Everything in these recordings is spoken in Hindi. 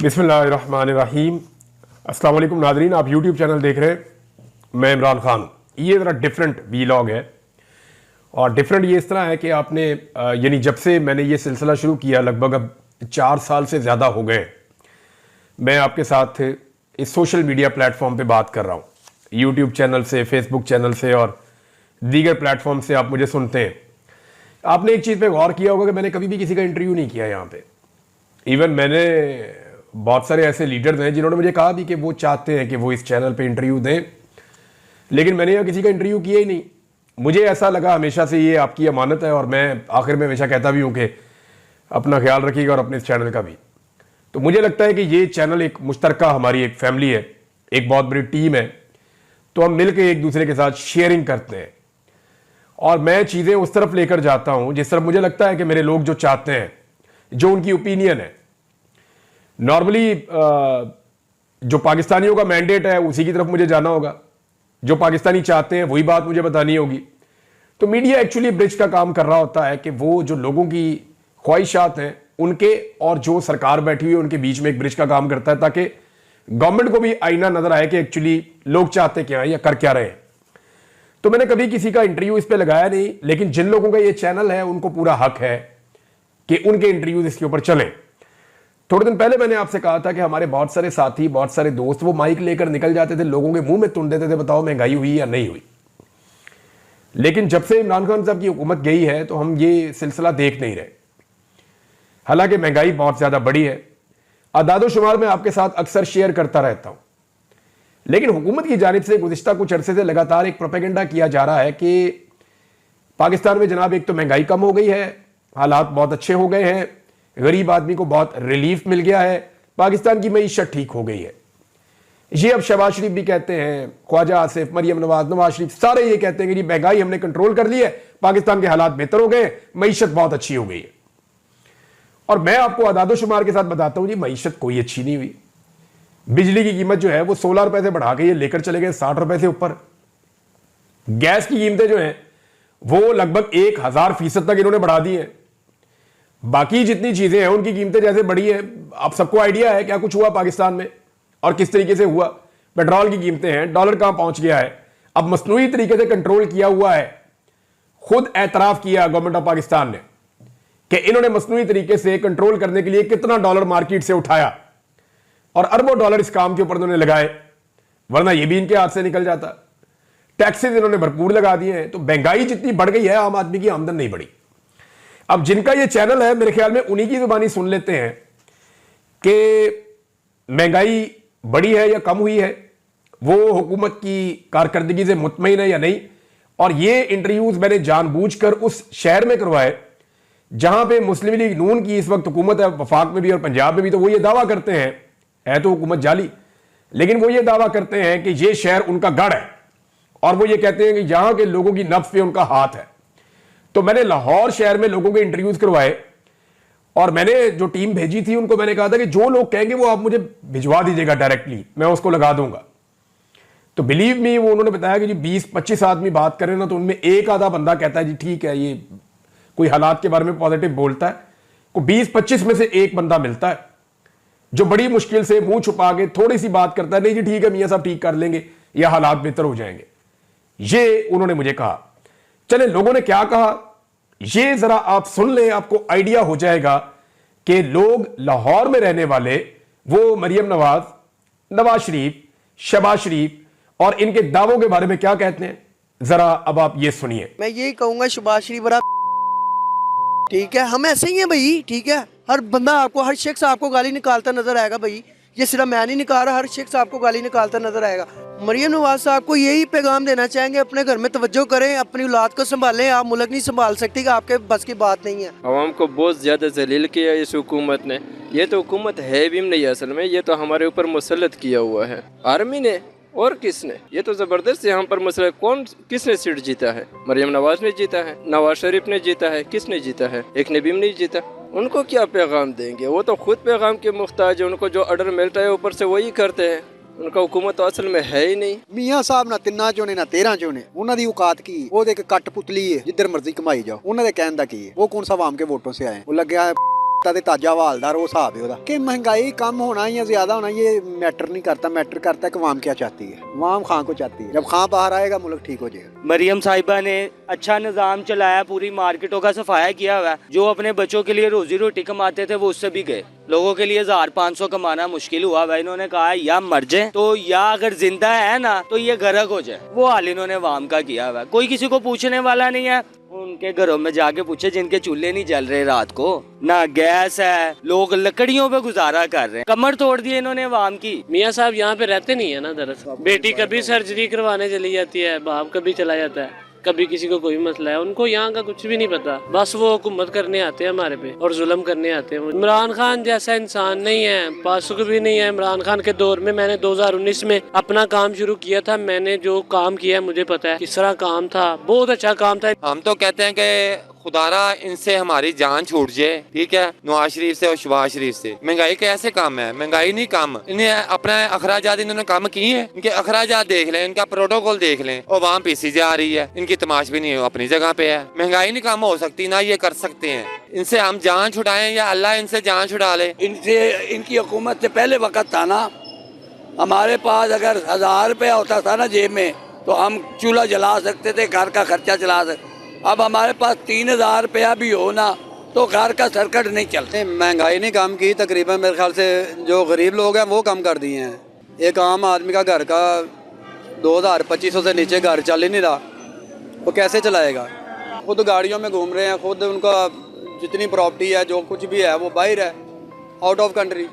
बिस्मिल्लाहिर्रहमानिर्रहीम। अस्सलाम वालेकुम नाज़रीन, आप यूट्यूब चैनल देख रहे हैं। मैं इमरान खान। ये ज़रा डिफरेंट वीलॉग है और डिफरेंट ये इस तरह है कि आपने यानी जब से मैंने ये सिलसिला शुरू किया लगभग अब 4 साल से ज़्यादा हो गए मैं आपके साथ इस सोशल मीडिया प्लेटफॉर्म पे बात कर रहा हूँ। यूट्यूब चैनल से, फेसबुक चैनल से और दीगर प्लेटफॉर्म से आप मुझे सुनते हैं। आपने एक चीज़ पे गौर किया होगा कि मैंने कभी भी किसी का इंटरव्यू नहीं किया यहाँ पे। इवन मैंने बहुत सारे ऐसे लीडर्स हैं जिन्होंने मुझे कहा भी कि वो चाहते हैं कि वो इस चैनल पे इंटरव्यू दें, लेकिन मैंने यहाँ किसी का इंटरव्यू किया ही नहीं। मुझे ऐसा लगा हमेशा से ये आपकी अमानत है और मैं आखिर में हमेशा कहता भी हूँ कि अपना ख्याल रखिएगा और अपने इस चैनल का भी। तो मुझे लगता है कि ये चैनल एक मुश्तरका हमारी एक फैमिली है, एक बहुत बड़ी टीम है, तो हम मिल के एक दूसरे के साथ शेयरिंग करते हैं और मैं चीज़ें उस तरफ लेकर जाता हूँ जिस तरफ मुझे लगता है कि मेरे लोग जो चाहते हैं, जो उनकी ओपिनियन है। नॉर्मली जो पाकिस्तानियों का मैंडेट है उसी की तरफ मुझे जाना होगा, जो पाकिस्तानी चाहते हैं वही बात मुझे बतानी होगी। तो मीडिया एक्चुअली ब्रिज का काम कर रहा होता है कि वो जो लोगों की ख्वाहिशात हैं उनके और जो सरकार बैठी हुई है उनके बीच में एक ब्रिज का काम करता है, ताकि गवर्नमेंट को भी आईना नजर आए कि एक्चुअली लोग चाहते क्या हैं या कर क्या रहे हैं। तो मैंने कभी किसी का इंटरव्यू इस पर लगाया नहीं, लेकिन जिन लोगों का ये चैनल है उनको पूरा हक है कि उनके इंटरव्यूज इसके ऊपर चलें। थोड़े दिन पहले मैंने आपसे कहा था कि हमारे बहुत सारे साथी, बहुत सारे दोस्त वो माइक लेकर निकल जाते थे, लोगों के मुंह में तुन देते थे, बताओ महंगाई हुई या नहीं हुई। लेकिन जब से इमरान खान साहब की हुकूमत गई है तो हम ये सिलसिला देख नहीं रहे। हालांकि महंगाई बहुत ज्यादा बढ़ी है, अदादो शुमार मैं आपके साथ अक्सर शेयर करता रहता हूं, लेकिन हुकूमत की जानिब से गुज़िश्ता कुछ अरसे से लगातार एक प्रोपेगेंडा किया जा रहा है कि पाकिस्तान में जनाब एक तो महंगाई कम हो गई है, हालात बहुत अच्छे हो गए हैं, गरीब आदमी को बहुत रिलीफ मिल गया है, पाकिस्तान की मईशत ठीक हो गई है। ये अब शहबाज शरीफ भी कहते हैं, ख्वाजा आसिफ, मरियम नवाज, नवाज शरीफ, सारे ये कहते हैं कि महंगाई हमने कंट्रोल कर ली है, पाकिस्तान के हालात बेहतर हो गए, मईशत बहुत अच्छी हो गई है। और मैं आपको अदादो शुमार के साथ बताता हूं जी, मईशत कोई अच्छी नहीं हुई। बिजली की कीमत जो है वो 16 रुपए से बढ़ा के ये लेकर चले गए 60 रुपए से ऊपर। गैस की कीमतें जो हैं वो लगभग 1000% तक इन्होंने बढ़ा दी हैं। बाकी जितनी चीजें हैं उनकी कीमतें जैसे बढ़ी हैं, आप सबको आइडिया है क्या कुछ हुआ पाकिस्तान में और किस तरीके से हुआ। पेट्रोल की कीमतें हैं, डॉलर कहां पहुंच गया है, अब मसनूई तरीके से कंट्रोल किया हुआ है। खुद एतराफ किया गवर्नमेंट ऑफ पाकिस्तान ने कि इन्होंने मसनूई तरीके से कंट्रोल करने के लिए कितना डॉलर मार्केट से उठाया और अरबों डॉलर इस काम के ऊपर उन्होंने लगाए, वरना यह भी इनके हाथ से निकल जाता। टैक्सेस इन्होंने भरपूर लगा दिए हैं, तो महंगाई जितनी बढ़ गई है आम आदमी की आमदन नहीं बढ़ी। अब जिनका ये चैनल है मेरे ख्याल में उन्हीं की जुबानी सुन लेते हैं कि महंगाई बढ़ी है या कम हुई है, वो हुकूमत की कारकर्दगी से मुतमईन है या नहीं। और ये इंटरव्यूज मैंने जानबूझकर उस शहर में करवाए जहां पे मुस्लिम लीग नून की इस वक्त हुकूमत है, वफाक में भी और पंजाब में भी। तो वो ये दावा करते हैं, है तो हुकूमत जाली, लेकिन वो ये दावा करते हैं कि ये शहर उनका गढ़ है और वो ये कहते हैं कि यहां के लोगों की नफ्स पे उनका हाथ है। तो मैंने लाहौर शहर में लोगों के इंटरव्यूज करवाए और मैंने जो टीम भेजी थी उनको मैंने कहा था कि जो लोग कहेंगे वो आप मुझे भिजवा दीजिएगा डायरेक्टली, मैं उसको लगा दूंगा। तो बिलीव मी, वो उन्होंने बताया कि जी 20-25 आदमी बात करें ना तो उनमें एक आधा बंदा कहता है जी ठीक है, ये कोई हालात के बारे में पॉजिटिव बोलता है। को 20-25 में से एक बंदा मिलता है जो बड़ी मुश्किल से मुंह छुपा के थोड़ी सी बात करता है, नहीं जी ठीक है मियां साहब ठीक कर लेंगे या हालात बेहतर हो जाएंगे। ये उन्होंने मुझे कहा। चले लोगों ने क्या कहा ये जरा आप सुन लें, आपको आइडिया हो जाएगा कि लोग लाहौर में रहने वाले वो मरियम नवाज, नवाज शरीफ, शहबाज शरीफ और इनके दावों के बारे में क्या कहते हैं। जरा अब आप ये सुनिए। मैं यही कहूंगा शहबाज शरीफ बड़ा ठीक है, हम ऐसे ही हैं भाई, ठीक है। हर बंदा आपको, हर शख्स आपको गाली निकालता नजर आएगा भाई, ये सिर्फ मैं नहीं निकाल रहा, हर शख्स आपको गाली निकालता नजर आएगा। मरियम नवाज साहब को यही पैगाम देना चाहेंगे, अपने घर में तवज्जो करें, अपनी औलाद को संभालें। आप मुल्क नहीं संभाल सकती, कि आपके बस की बात नहीं है। आवाम को बहुत ज़्यादा जलील किया इस हुकूमत ने। ये तो हुकूमत है भी नहीं असल में, ये तो हमारे ऊपर मुसल्लत किया हुआ है आर्मी ने और किसने। ये तो ज़बरदस्त यहाँ पर मसला, कौन किसने सीट जीता है? मरियम नवाज ने जीता है, नवाज शरीफ ने जीता है, किसने जीता है? एक ने भी नहीं जीता। उनको क्या पैगाम देंगे? वो तो खुद पैगाम के मुख्ताज है, उनको जो ऑर्डर मिलता है ऊपर से वही करते हैं। उनका हुकूमत तो असल में है ही नहीं। मियाँ साहब ना 3 चोने ना 13 चोने, उन्होंने दी औकात की वो देख कट पुतली है, जिधर मर्जी कमाई जाओ। उन्होंने कहने दा की वो कौन सा आवाम के वोटों से आए, वो लग गया है ਤੇ ਤਾਜਾ ਹਵਾਲਦਾਰ ਉਹ ਹਿਸਾਬ ਹੈ ਉਹਦਾ ਕਿ ਮਹਿੰਗਾਈ कम होना या ज्यादा होना ये मैटर नहीं करता। मैटर करता है कि अवाम क्या चाहती है। अवाम खां को चाहती है। जब खां बाहर आएगा मुल्क ठीक हो जाएगा। मरियम साहिबा ने अच्छा निज़ाम चलाया, पूरी मार्केटों का सफाया किया हुआ है। जो अपने बच्चों के लिए रोजी रोटी कमाते थे वो उससे भी गए। लोगों के लिए 1500 कमाना मुश्किल हुआ भाई। इन्होंने कहा या मर जाए तो या अगर जिंदा है ना तो ये गर्क हो जाए। वो हाल इन्होंने अवाम का किया हुआ है। कोई किसी को पूछने वाला नहीं है। उनके घरों में जाके पूछे जिनके चूल्हे नहीं जल रहे रात को, ना गैस है, लोग लकड़ियों पे गुजारा कर रहे हैं। कमर तोड़ दी इन्होंने अवाम की। मियाँ साहब यहाँ पे रहते नहीं है ना दरअसल। बेटी कभी सर्जरी करवाने चली जाती है, बाप कभी चला जाता है, कभी किसी को कोई मसला है। उनको यहाँ का कुछ भी नहीं पता, बस वो हुकूमत करने आते हैं हमारे पे और जुल्म करने आते हैं। इमरान खान जैसा इंसान नहीं है, पासुक भी नहीं है। इमरान खान के दौर में मैंने 2019 में अपना काम शुरू किया था। मैंने जो काम किया है मुझे पता है किस तरह काम था, बहुत अच्छा काम था। हम तो कहते हैं कि खुदारा इनसे हमारी जान छूट जाए, ठीक है, नवाज शरीफ से और शहबाज शरीफ से। महंगाई कैसे कम है? महंगाई नहीं कम, इन्हें अपना अखराजात इन्होंने कम किए हैं। इनके अखराजात देख लें, इनका प्रोटोकॉल देख लें, और वहाँ पीसी जा रही है। इनकी तमाश भी नहीं अपनी जगह पे है। महंगाई नहीं कम हो सकती, ना ये कर सकते हैं। इनसे हम जान छुड़ाएं या अल्लाह इनसे जान छुड़ा ले। इनसे इनकी हुकूमत से पहले वक्त था ना, हमारे पास अगर 1000 रुपया होता था ना जेब में तो हम चूल्हा जला सकते थे, घर का खर्चा चला सकते। अब हमारे पास 3000 रुपया भी हो ना तो घर का सर्कट नहीं चलते। महंगाई नहीं कम की, तकरीबन मेरे ख्याल से जो गरीब लोग हैं वो कम कर दिए हैं। एक आम आदमी का घर का 2000-2500 से नीचे घर चल ही नहीं रहा, वो कैसे चलाएगा? खुद गाड़ियों में घूम रहे हैं, खुद उनका जितनी प्रॉपर्टी है जो कुछ भी है वो बाहर है, out of country,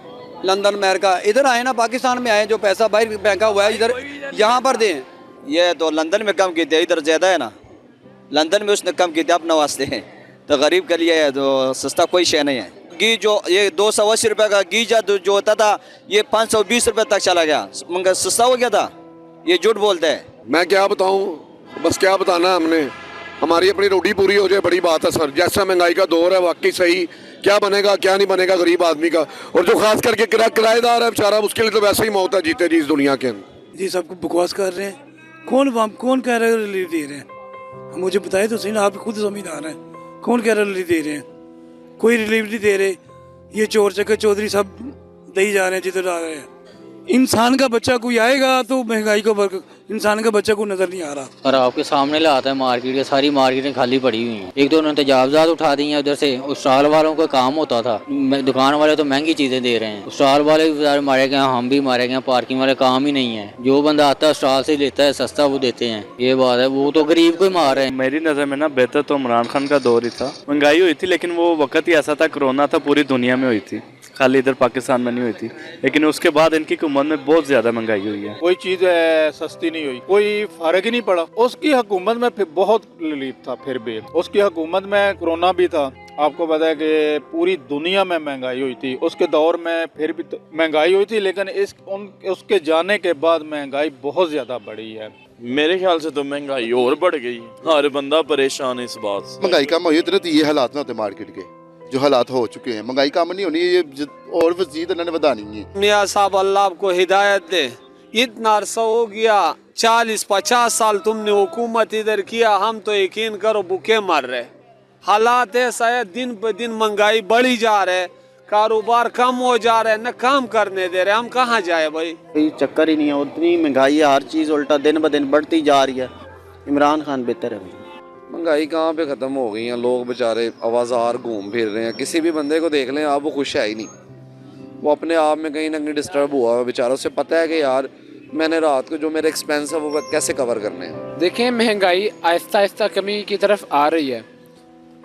London, America. इधर आए ना, पाकिस्तान में आए, जो पैसा बाहर फेंका हुआ है इधर यहाँ पर दें। ये तो लंदन में कम की थी, इधर ज़्यादा है ना। लंदन में उसने कम की थी अपने वास्ते हैं, तो गरीब के लिए है तो सस्ता कोई शय नहीं है। घी जो ये 280 रुपये का घी जो होता था ये 520 रुपये तक चला गया, मगर सस्ता हो गया था। ये झूठ बोलते हैं। मैं क्या बताऊं, बस क्या बताना हमने, हमारी अपनी रोटी पूरी हो जाए बड़ी बात है सर। जैसा महंगाई का दौर है वाकई सही, क्या बनेगा क्या नहीं बनेगा गरीब आदमी का, और जो खास करके किराएदार है बेचारा, उसके लिए तो वैसे ही मौत है जीते जी इस दुनिया के अंदर। जी सबको बकवास कर रहे हैं। कौन कह रहा है रिलीफ दे रहे हैं? मुझे बताए तो सही ना, आप खुद समझदार हैं। कौन कह रहा है रिलीफ दे रहे हैं? कोई रिलीफ नहीं दे रहे। ये चोर चक्कर चौधरी सब दे जा रहे हैं जिधर आ रहे हैं। इंसान का बच्चा कोई आएगा तो महंगाई को इंसान का बच्चा को नजर नहीं आ रहा। और आपके सामने लाता है मार्केट के, सारी मार्केटें खाली पड़ी हुई हैं। एक दो उन्होंने तजावजात उठा दी हैं उधर से। उस स्टॉल वालों का काम होता था, दुकान वाले तो महंगी चीजें दे रहे हैं, स्टॉल वाले भी मारे गए, हम भी मारे गए। पार्किंग वाले काम ही नहीं है, जो बंदा आता है स्टॉल से लेता है, सस्ता वो देते हैं। ये बात है, वो तो गरीब को ही मार रहे हैं। मेरी नज़र में ना बेहतर तो इमरान खान का दौर ही था। महंगाई हुई थी लेकिन वो वक्त ही ऐसा था, कोरोना था, पूरी दुनिया में हुई थी, खाली इधर पाकिस्तान में नहीं हुई थी। लेकिन उसके बाद इनकी हुकूमत में बहुत ज्यादा महंगाई हुई है। कोई चीज सस्ती नहीं हुई, कोई फर्क ही नहीं पड़ा। उसकी हुकूमत में फिर बहुत रिलीफ था। फिर भी उसकी हुकूमत में कोरोना भी था, आपको पता है कि पूरी दुनिया में महंगाई हुई थी। उसके दौर में फिर भी तो महंगाई हुई थी, लेकिन उसके जाने के बाद महंगाई बहुत ज्यादा बढ़ी है। मेरे ख्याल से तो महंगाई और बढ़ गई, हर बंदा परेशान है इस बात से। महंगाई कम हुई तो ये हालात ना होते मार्केट के जो हालात हो चुके हैं। महंगाई कम नहीं होनी, ये और मजीद इन्होंने बढ़ानी है। मियाँ साहब अल्लाह आपको हिदायत दे। इतना अरसा हो गया, 40-50 साल तुमने हुकूमत इधर किया, हम तो यकीन करो भूखे मर रहे। हालात ऐसा है, दिन ब दिन महंगाई बढ़ी जा रहे, कारोबार कम हो जा रहे, न काम करने दे रहे। हम कहाँ जाए भाई? कोई चक्कर ही नहीं है, उतनी महंगाई है, हर चीज़ उल्टा दिन ब दिन बढ़ती जा रही है। इमरान खान बेहतर है भाई। महंगाई कहाँ पे ख़त्म हो गई है, लोग बेचारे आवाज़ार घूम फिर रहे हैं। किसी भी बंदे को देख लें आप, वो खुश है ही नहीं, वो अपने आप में कहीं ना कहीं डिस्टर्ब हुआ है बेचारा। उसे पता है कि यार मैंने रात को जो मेरे एक्सपेंस है वो कैसे कवर करने हैं। देखें, महंगाई आहिस्ता आहिस्ता कमी की तरफ आ रही है,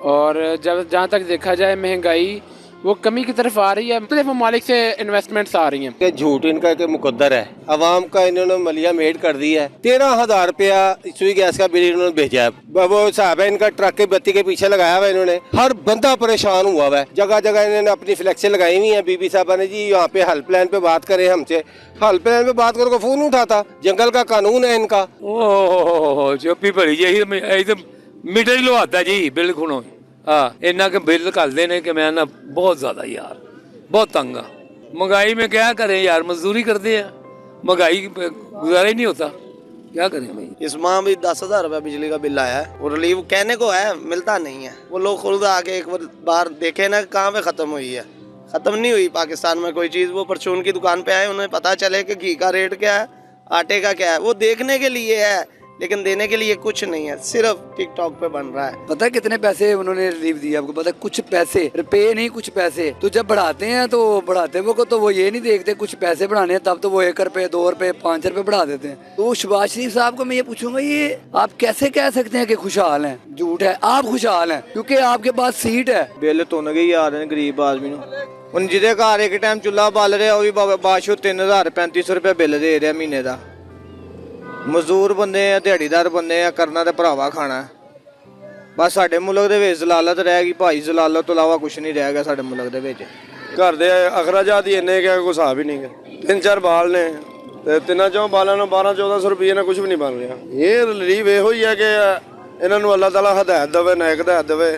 और जब जहाँ तक देखा जाए महंगाई वो कमी की तरफ आ रही है। मुख्तलिफ ममालिक से इन्वेस्टमेंट्स आ रही हैं। झूठ इनका के मुकद्दर है, अवाम का इन्होंने मलिया मेड कर दी है। 13,000 रुपया सुई गैस का बिल इन्होंने भेजा है। वो साहब है इनका, ट्रक की बत्ती के पीछे लगाया हुआ इन्होंने। हर बंदा परेशान हुआ हुआ है, जगह जगह इन्होंने अपनी फ्लैक्सें लगाई हुई है। बीबी साहबा ने जी यहाँ पे हेल्पलाइन पे बात करे हमसे, हेल्पलाइन पे बात करके फोन उठाता। जंगल का कानून है इनका। ओह चुप्पी भरी जी, मीटर ही लवाता जी बिल खुणो। हाँ, इन्ना के बिल करते ने कि मैं ना बहुत ज्यादा यार, बहुत तंग आ। महंगाई में क्या करें यार, मजदूरी करते हैं, महंगाई गुजारा ही नहीं होता। क्या करें भाई। इस माह भी 10,000 रुपया बिजली का बिल आया है और रिलीव कहने को है, मिलता नहीं है। वो लोग खुद आके एक बार देखे ना कहाँ पे खत्म हुई है। खत्म नहीं हुई पाकिस्तान में कोई चीज़। वो परचून की दुकान पे आए, उन्हें पता चले कि घी का रेट क्या है, आटे का क्या है, वो देखने के लिए है लेकिन देने के लिए कुछ नहीं है, सिर्फ टिकटॉक पे बन रहा है। पता है कितने पैसे उन्होंने रिलीव दिए आपको पता है? कुछ पैसे, रुपए नहीं कुछ पैसे। तो जब बढ़ाते हैं तो बढ़ाते वो तो वो ये नहीं देखते कुछ पैसे बढ़ाने हैं, तब तो वो 1 रुपए 2 रुपए 5 रुपए बढ़ा देते हैं। तो शहबाज शरीफ साहब को मैं ये पूछूंगा, ये आप कैसे कह सकते हैं कि खुशहाल हैं? झूठ है, आप खुशहाल हैं क्योंकि आपके पास सीट है। बिल तो नहीं आ रहे गरीब आदमी ਹੁਣ ਜਿਹਦੇ ਘਰ ਇੱਕ ਟਾਈਮ ਚੁੱਲ੍ਹਾ ਬਾਲ ਰਿਹਾ ਉਹ ਵੀ ਬਾਸ਼ੋ 3035 ਰੁਪਏ ਬਿੱਲ ਦੇ ਰਿਹਾ ਮਹੀਨੇ ਦਾ। ਮਜ਼ਦੂਰ ਬੰਦੇ ਆ, ਦਿਹਾੜੀਦਾਰ ਬੰਦੇ ਆ, ਕਰਨਾ ਤੇ ਭਰਾਵਾ ਖਾਣਾ। ਬਸ ਸਾਡੇ ਮੁਲਕ ਦੇ ਵਿੱਚ ਜ਼ਲਾਲਤ ਰਹਿ ਗਈ ਭਾਈ, ਜ਼ਲਾਲਤ ਤੋਂ ਇਲਾਵਾ ਕੁਝ ਨਹੀਂ ਰਹਿ ਗਿਆ ਸਾਡੇ ਮੁਲਕ ਦੇ ਵਿੱਚ। ਘਰ ਦੇ ਅਖਰਾਜਾਤ ਹੀ ਇੰਨੇ ਕਿ ਕੋਈ ਹਿਸਾਬ ਹੀ ਨਹੀਂ ਗਾ। 3-4 ਬਾਲ ਨੇ ਤੇ ਤਿੰਨਾਂ ਚੋਂ ਬਾਲਾਂ ਨੂੰ 12-1400 ਰੁਪਏ ਨਾਲ ਕੁਝ ਵੀ ਨਹੀਂ ਬਣ ਰਿਹਾ। ਇਹ ਰਿਲੀਵ ਇਹੋ ਹੀ ਹੈ ਕਿ ਇਹਨਾਂ ਨੂੰ ਅੱਲਾਹ ਤਾਲਾ ਹਦਾਇਤ ਦੇਵੇ, ਨਾਇਕ ਹਦਾਇਤ ਦੇਵੇ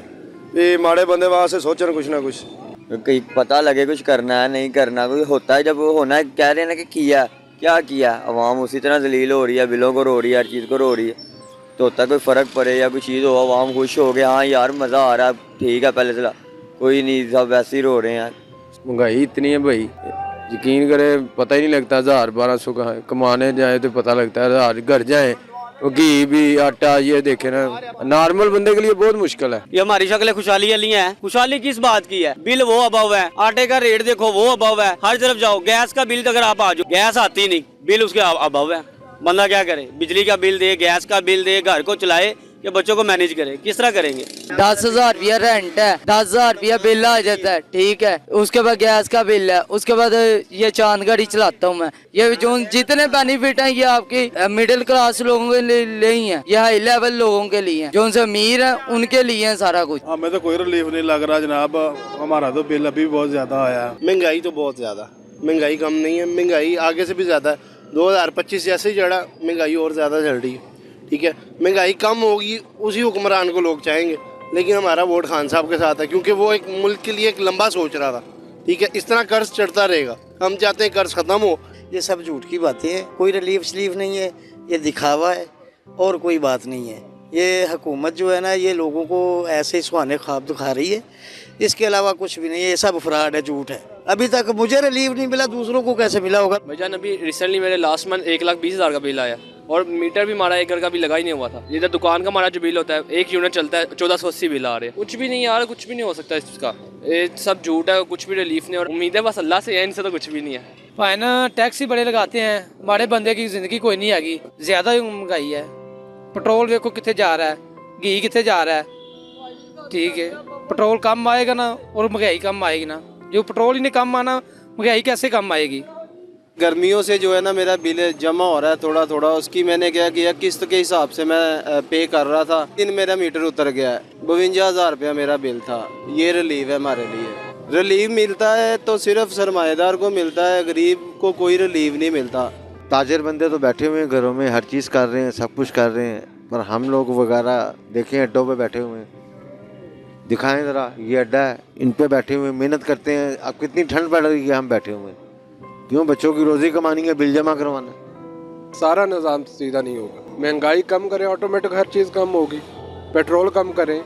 ਵੀ ਮਾੜੇ ਬੰਦੇ ਵਾਸਤੇ ਸੋਚਣ कुछ ना कुछ। कहीं पता लगे कुछ करना है नहीं करना, कोई होता है जब वो होना है। कह रहे हैं ना कि किया क्या किया, अवाम उसी तरह जलील हो रही है, बिलों को रो रही है, हर चीज़ को रो रही है। तो होता है कोई फ़र्क पड़े या कोई चीज़ हो, अवाम खुश हो गया, हाँ यार मज़ा आ रहा है, ठीक है पहले से कोई नहीं, सब वैसे ही रो रहे हैं। महंगाई इतनी है भाई, यकीन करे पता ही नहीं लगता। 1000-1200 कमाने जाए तो पता लगता है 1000, घर जाए घी भी, आटा, ये देखे ना, नॉर्मल बंदे के लिए बहुत मुश्किल है। ये हमारी शक्लें खुशहाली वाली हैं। खुशहाली किस बात की है? बिल वो अभाव है, आटे का रेट देखो वो अभाव है, हर तरफ जाओ। गैस का बिल अगर आप आ जाओ, गैस आती नहीं, बिल उसके अभाव है। बंदा क्या करे? बिजली का बिल दे, गैस का बिल दे, घर को चलाए कि बच्चों को मैनेज करे, किस तरह करेंगे? 10,000 रुपया रेंट है, 10,000 रुपया बिल आ जाता है, ठीक है। उसके बाद गैस का बिल है, उसके बाद ये चांद गाड़ी चलाता हूँ मैं। ये जो जितने बेनिफिट हैं ये आपकी मिडिल क्लास लोगों के लिए ही है, ये हाई लेवल लोगों के लिए है, जो उनसे अमीर है उनके लिए है सारा कुछ। हमें तो कोई रिलीफ नहीं लग रहा जनाब, हमारा तो बिल अभी बहुत ज़्यादा आया है। महंगाई तो बहुत ज़्यादा, महंगाई कम नहीं है, महंगाई आगे से भी ज़्यादा है। 2025 जैसे ही चढ़ा महंगाई और ज़्यादा चढ़ रही है, ठीक है। महंगाई कम होगी उसी हुक्मरान को लोग चाहेंगे, लेकिन हमारा वोट खान साहब के साथ है क्योंकि वो एक मुल्क के लिए एक लंबा सोच रहा था, ठीक है। इस तरह कर्ज चढ़ता रहेगा, हम चाहते हैं कर्ज ख़त्म हो। ये सब झूठ की बातें हैं, कोई रिलीफ शलीफ नहीं है, ये दिखावा है और कोई बात नहीं है। ये हुकूमत जो है ना ये लोगों को ऐसे सुहाने ख्वाब दिखा रही है, इसके अलावा कुछ भी नहीं है। ये सब फ्रॉड है, झूठ है। अभी तक मुझे रिलीफ नहीं मिला, दूसरों को कैसे मिला होगा? भाईजान अभी रिसेंटली मेरे लास्ट मंथ 1,20,000 का बिल आया और मीटर भी हमारा एक घर का भी लगा ही नहीं हुआ था। इधर दुकान का हमारा जो बिल होता है, 1 यूनिट चलता है, 1480 बिल आ रहे हैं। कुछ भी नहीं यार, कुछ भी नहीं हो सकता इसका, ये सब झूठ है, कुछ भी रिलीफ नहीं। और उम्मीद है बस अल्लाह से है, इनसे तो कुछ भी नहीं है। भाई ना टैक्स ही बड़े लगाते हैं, हमारे बंदे की जिंदगी कोई नहीं आएगी, ज्यादा ही महंगाई है। पेट्रोल देखो कितने जा रहा है, घी कितने जा रहा है, ठीक है। पेट्रोल कम आएगा ना और महंगाई कम आएगी ना, जो पेट्रोल ही नहीं कम आना महंगाई कैसे कम आएगी? गर्मियों से जो है ना मेरा बिल जमा हो रहा है थोड़ा थोड़ा, उसकी मैंने क्या किया किस्त के हिसाब से मैं पे कर रहा था। दिन मेरा मीटर उतर गया है, 52,000 रुपया मेरा बिल था। ये रिलीफ है हमारे लिए। रिलीफ मिलता है तो सिर्फ सरमाएदार को मिलता है, गरीब को कोई रिलीफ नहीं मिलता। ताजिर बंदे तो बैठे हुए हैं घरों में, हर चीज़ कर रहे हैं, सब कुछ कर रहे हैं, पर हम लोग वगैरह देखें अड्डों पे बैठे हुए हैं। दिखाएं ज़रा, ये अड्डा है, इन पे बैठे हुए मेहनत करते हैं। अब कितनी ठंड पड़ रही है, हम बैठे हुए हैं क्यों? बच्चों की रोज़ी कमानी है, बिल जमा करवाना। सारा निज़ाम सीधा नहीं होगा। महंगाई कम करें, ऑटोमेटिक हर चीज़ कम होगी। पेट्रोल कम करें,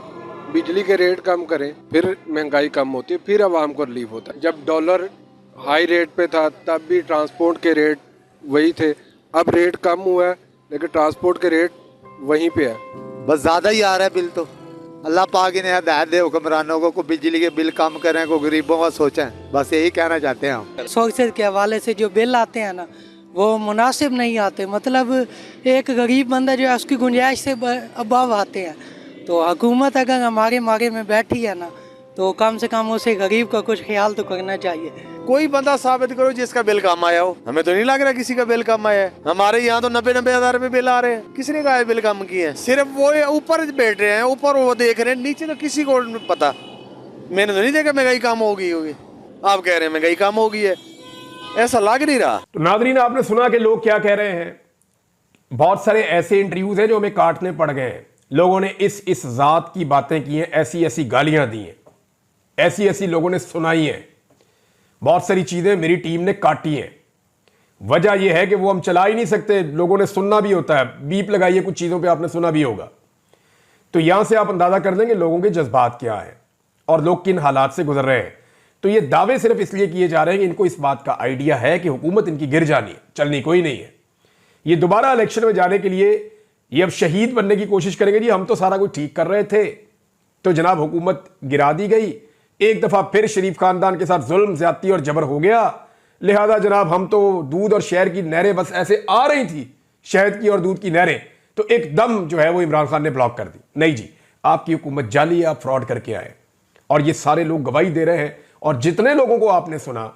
बिजली के रेट कम करें, फिर महंगाई कम होती है, फिर आवाम को रिलीफ होता है। जब डॉलर हाई रेट पे था तब भी ट्रांसपोर्ट के रेट वही थे, अब रेट कम हुआ है लेकिन ट्रांसपोर्ट के रेट वहीं पे है। बस ज़्यादा ही आ रहा है बिल तो। अल्लाह पाक इन्हें हदायत दे हुक्मरानों को बिजली के बिल कम करें, को गरीबों का सोचें, बस यही कहना चाहते हैं हम। सोच के हवाले से जो बिल आते हैं ना वो मुनासिब नहीं आते, मतलब एक गरीब बंदा जो है उसकी गुंजाइश से अबाव आते हैं। तो हुकूमत अगर हमारे मारे में बैठी है ना तो कम से कम उसे गरीब का कुछ ख्याल तो करना चाहिए। कोई बंदा साबित करो जिसका बिल कम आया हो। हमें तो नहीं लग रहा किसी का बिल कम आया है। हमारे यहाँ तो 90-90 हज़ार रुपए बिल आ रहे हैं। किसने कहा है बिल कम किए हैं? सिर्फ वो ऊपर बैठ रहे हैं, ऊपर वो देख रहे हैं, नीचे तो किसी को पता। मैंने तो नहीं देखा महंगाई कम होगी। आप कह रहे हैं महंगाई कम होगी है, ऐसा लग नहीं रहा। तो नाज़रीन आपने सुना कि लोग क्या कह रहे हैं। बहुत सारे ऐसे इंटरव्यूज हैं जो हमें काटने पड़ गए हैं। लोगों ने इस जात की बातें की हैं, ऐसी ऐसी गालियां दी हैं, ऐसी ऐसी लोगों ने सुनाई हैं, बहुत सारी चीजें मेरी टीम ने काटी हैं। वजह यह है कि वो हम चला ही नहीं सकते, लोगों ने सुनना भी होता है, बीप लगाइए कुछ चीज़ों पे आपने सुना भी होगा। तो यहां से आप अंदाज़ा कर देंगे लोगों के जज्बात क्या है और लोग किन हालात से गुजर रहे हैं। तो ये दावे सिर्फ इसलिए किए जा रहे हैं कि इनको इस बात का आइडिया है कि हुकूमत इनकी गिर जानी है, चलनी कोई नहीं है। ये दोबारा इलेक्शन में जाने के लिए ये अब शहीद बनने की कोशिश करेंगे, जी हम तो सारा कुछ ठीक कर रहे थे, तो जनाब हुकूमत गिरा दी गई, एक दफ़ा फिर शरीफ खानदान के साथ जुल्म ज्यादती और जबर हो गया, लिहाजा जनाब हम तो दूध और शहर की नहरें बस ऐसे आ रही थी, शहद की और दूध की नहरें, तो एकदम जो है वो इमरान खान ने ब्लॉक कर दी। नहीं जी, आपकी हुकूमत जाली है, आप फ्रॉड करके आए और ये सारे लोग गवाही दे रहे हैं। और जितने लोगों को आपने सुना,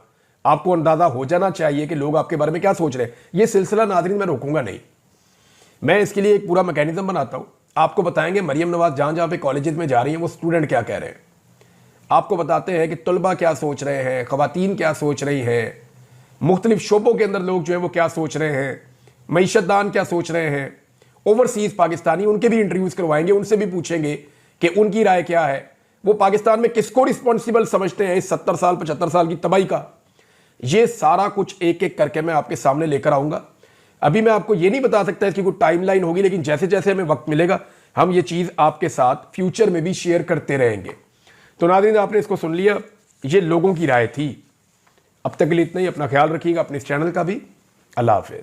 आपको अंदाजा हो जाना चाहिए कि लोग आपके बारे में क्या सोच रहे हैं। ये सिलसिला नाज़रीन मैं रोकूंगा नहीं, मैं इसके लिए एक पूरा मैकेनिज्म बनाता हूं। आपको बताएंगे मरियम नवाज जहां जहां पे कॉलेजेस में जा रही हैं वो स्टूडेंट क्या कह रहे हैं, आपको बताते हैं कि तलबा क्या सोच रहे हैं, खवातीन क्या सोच रही हैं, मुख्तलिफ शोबों के अंदर लोग जो है वो क्या सोच रहे हैं, मईशतदान क्या सोच रहे हैं, ओवरसीज पाकिस्तानी, उनके भी इंटरव्यूज़ करवाएंगे, उनसे भी पूछेंगे कि उनकी राय क्या है, वो पाकिस्तान में किसको रिस्पॉन्सिबल समझते हैं इस 70 साल 75 साल की तबाही का। ये सारा कुछ एक एक करके मैं आपके सामने लेकर आऊँगा। अभी मैं आपको ये नहीं बता सकता इसकी कोई टाइमलाइन होगी, लेकिन जैसे जैसे हमें वक्त मिलेगा हम ये चीज़ आपके साथ फ्यूचर में भी शेयर करते रहेंगे। तो नाज़रीन आपने इसको सुन लिया, ये लोगों की राय थी। अब तक के लिए इतना ही, अपना ख्याल रखिएगा, अपने इस चैनल का भी। अल्लाह हाफ़िज़।